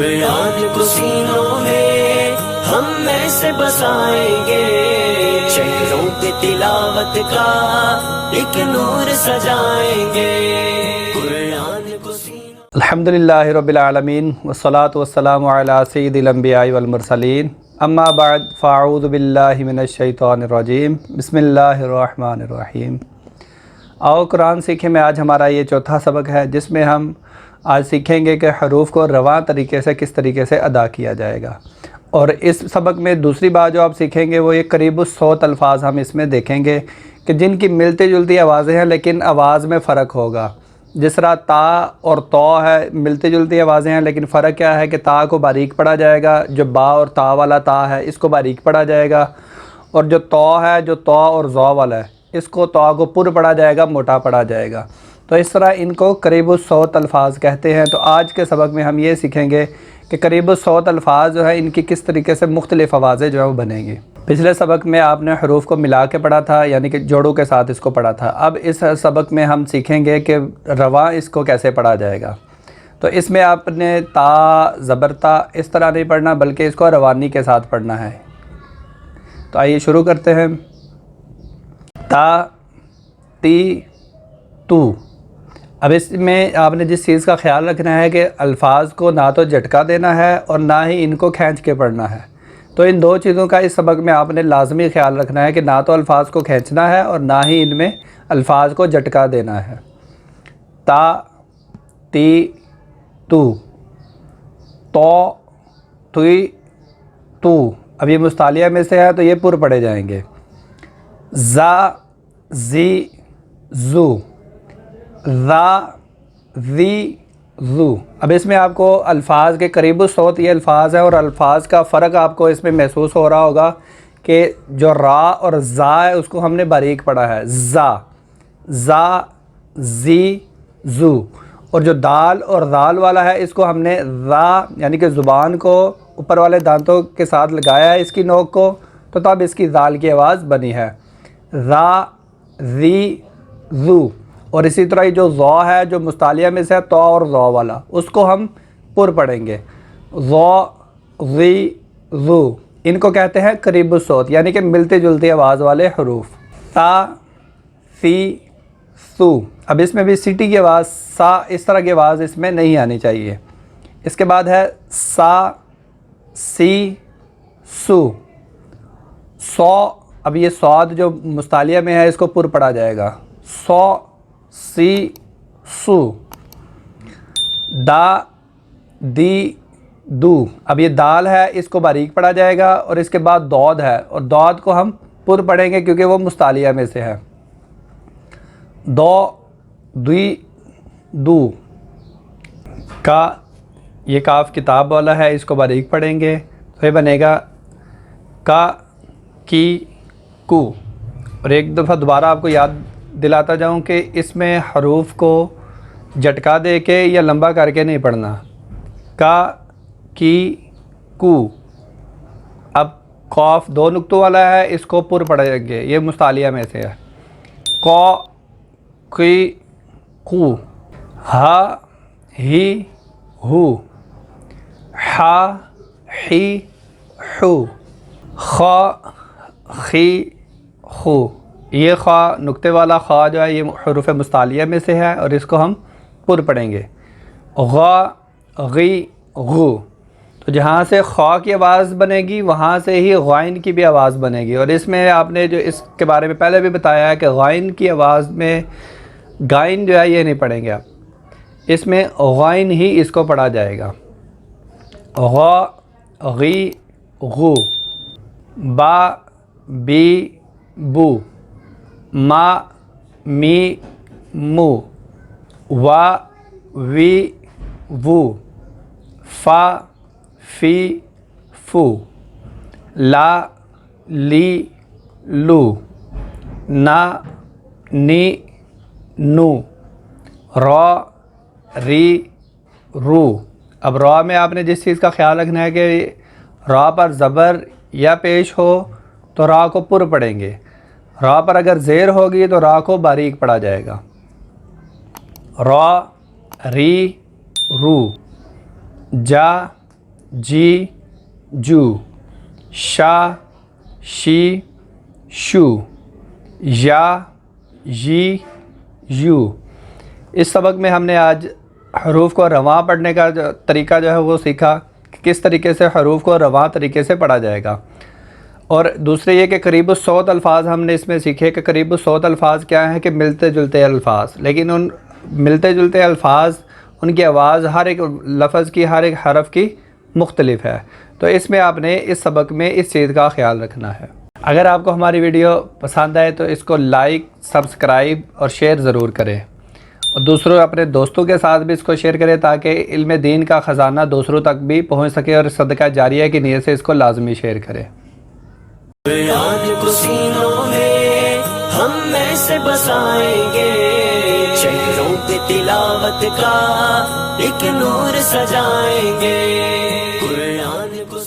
قرآن کو سینوں میں ہم ایسے بسائیں گے، چہروں پہ تلاوت کا ایک نور سجائیں گے۔ قرآن کو سینوں الحمدللہ رب العالمین والصلاة والسلام علی سید الانبیاء والمرسلین، اما بعد فاعوذ باللہ من الشیطان الرجیم، بسم اللہ الرحمن الرحیم۔ آؤ قرآن سیکھیں میں آج ہمارا یہ چوتھا سبق ہے، جس میں ہم آج سیکھیں گے کہ حروف کو رواں طریقے سے کس طریقے سے ادا کیا جائے گا۔ اور اس سبق میں دوسری بات جو آپ سیکھیں گے وہ یہ قریب 100 الفاظ ہم اس میں دیکھیں گے کہ جن کی ملتی جلتی آوازیں ہیں لیکن آواز میں فرق ہوگا۔ جس طرح تا اور تو ہے، ملتی جلتی آوازیں ہیں لیکن فرق کیا ہے کہ تا کو باریک پڑھا جائے گا، جو با اور تا والا تا ہے اس کو باریک پڑھا جائے گا، اور جو تو ہے، جو تو اور زو والا ہے اس کو تو کو پر پڑھا جائے گا، موٹا پڑھا جائے گا۔ تو اس طرح ان کو قریب 100 الفاظ کہتے ہیں۔ تو آج کے سبق میں ہم یہ سیکھیں گے کہ قریب 100 الفاظ جو ہے ان کی کس طریقے سے مختلف آوازیں جو ہے وہ بنیں گی۔ پچھلے سبق میں آپ نے حروف کو ملا کے پڑھا تھا، یعنی کہ جوڑوں کے ساتھ اس کو پڑھا تھا۔ اب اس سبق میں ہم سیکھیں گے کہ رواں اس کو کیسے پڑھا جائے گا۔ تو اس میں آپ نے تا زبر تا اس طرح نہیں پڑھنا بلکہ اس کو روانی کے ساتھ پڑھنا ہے۔ تو آئیے شروع کرتے ہیں۔ تا تی تو۔ اب اس میں آپ نے جس چیز کا خیال رکھنا ہے کہ الفاظ کو نہ تو جھٹکا دینا ہے اور نہ ہی ان کو کھینچ کے پڑھنا ہے۔ تو ان دو چیزوں کا اس سبق میں آپ نے لازمی خیال رکھنا ہے کہ نہ تو الفاظ کو کھینچنا ہے اور نہ ہی ان میں الفاظ کو جھٹکا دینا ہے۔ تا تی تو، تی تو۔ اب یہ مستعلیہ میں سے ہے تو یہ پر پڑھے جائیں گے۔ زا زی زو، ذا ذی ذو۔ اب اس میں آپ کو الفاظ کے قریب 100 یہ الفاظ ہیں اور الفاظ کا فرق آپ کو اس میں محسوس ہو رہا ہوگا کہ جو را اور زا ہے اس کو ہم نے باریک پڑھا ہے، زا زی زو، اور جو دال اور ذال والا ہے اس کو ہم نے ذا یعنی کہ زبان کو اوپر والے دانتوں کے ساتھ لگایا ہے اس کی نوک کو، تو تب اس کی ذال کی آواز بنی ہے، ذا ذی ذو۔ اور اسی طرح جو ذو ہے جو مستعلیہ میں سے ہے تو اور ذو والا، اس کو ہم پر پڑھیں گے، ذو ذی ذو۔ ان کو کہتے ہیں قریب الصوت یعنی کہ ملتی جلتی آواز والے حروف۔ تا سی سو۔ اب اس میں بھی سیٹی کی آواز، سا اس طرح کی آواز اس میں نہیں آنی چاہیے۔ اس کے بعد ہے سا سی سو، سو۔ اب یہ صاد جو مستعلیہ میں ہے اس کو پر پڑھا جائے گا، سو سی سو۔ دا دی دو۔ اب یہ دال ہے اس کو باریک پڑھا جائے گا، اور اس کے بعد دود ہے اور دود کو ہم پر پڑھیں گے کیونکہ وہ مستعلیہ میں سے ہے، دو دی دو۔ کا، یہ کاف کتاب والا ہے اس کو باریک پڑھیں گے تو یہ بنے گا کا کی کو۔ اور ایک دفعہ دوبارہ آپ کو یاد دلاتا جاؤں کہ اس میں حروف کو جھٹکا دے کے یا لمبا کر کے نہیں پڑھنا، کا کی کو۔ اب قاف 2 نقطوں والا ہے اس کو پر پڑھیں گے، یہ مستعلیہ میں سے ہے، کو کی کو۔ ہا ہی ہو، ہا ہی ہو، خا خی خو۔ یہ خا نقطے والا خا جو ہے یہ حروف مستعلیہ میں سے ہے اور اس کو ہم پر پڑھیں گے، غا غی غو۔ تو جہاں سے خا کی آواز بنے گی وہاں سے ہی غائن کی بھی آواز بنے گی، اور اس میں آپ نے جو اس کے بارے میں پہلے بھی بتایا ہے کہ غائن کی آواز میں غائن جو ہے یہ نہیں پڑھیں گے آپ، اس میں غائن ہی اس کو پڑھا جائے گا، غا غی غو، با بی بو، ما می مو، وا وی وو، فا فی فو، لا لی لو، نا نی نو، را ری رو۔ اب را میں آپ نے جس چیز کا خیال رکھنا ہے کہ را پر زبر یا پیش ہو تو را کو پر پڑھیں گے، را پر اگر زیر ہوگی تو را کو باریک پڑھا جائے گا، را ری رو، جا جی جو، شا شی شو، یا یی یو۔ اس سبق میں ہم نے آج حروف کو رواں پڑھنے کا جو طریقہ جو ہے وہ سیکھا کہ کس طریقے سے حروف کو رواں طریقے سے پڑھا جائے گا، اور دوسرے یہ کہ قریب الصوت الفاظ ہم نے اس میں سیکھے کہ قریب الصوت الفاظ کیا ہیں کہ ملتے جلتے الفاظ، لیکن ان ملتے جلتے الفاظ ان کی آواز ہر ایک لفظ کی، ہر ایک حرف کی مختلف ہے، تو اس میں آپ نے اس سبق میں اس چیز کا خیال رکھنا ہے۔ اگر آپ کو ہماری ویڈیو پسند آئے تو اس کو لائک، سبسکرائب اور شیئر ضرور کریں، اور دوسروں اپنے دوستوں کے ساتھ بھی اس کو شیئر کریں تاکہ علم دین کا خزانہ دوسروں تک بھی پہنچ سکے، اور صدقہ جاریہ کی نیت سے اس کو لازمی شیئر کریں۔ قرآن کو سینوں میں ہم میں سے بسائیں گے، چہروں پہ تلاوت کا ایک نور سجائیں گے، قرآن کو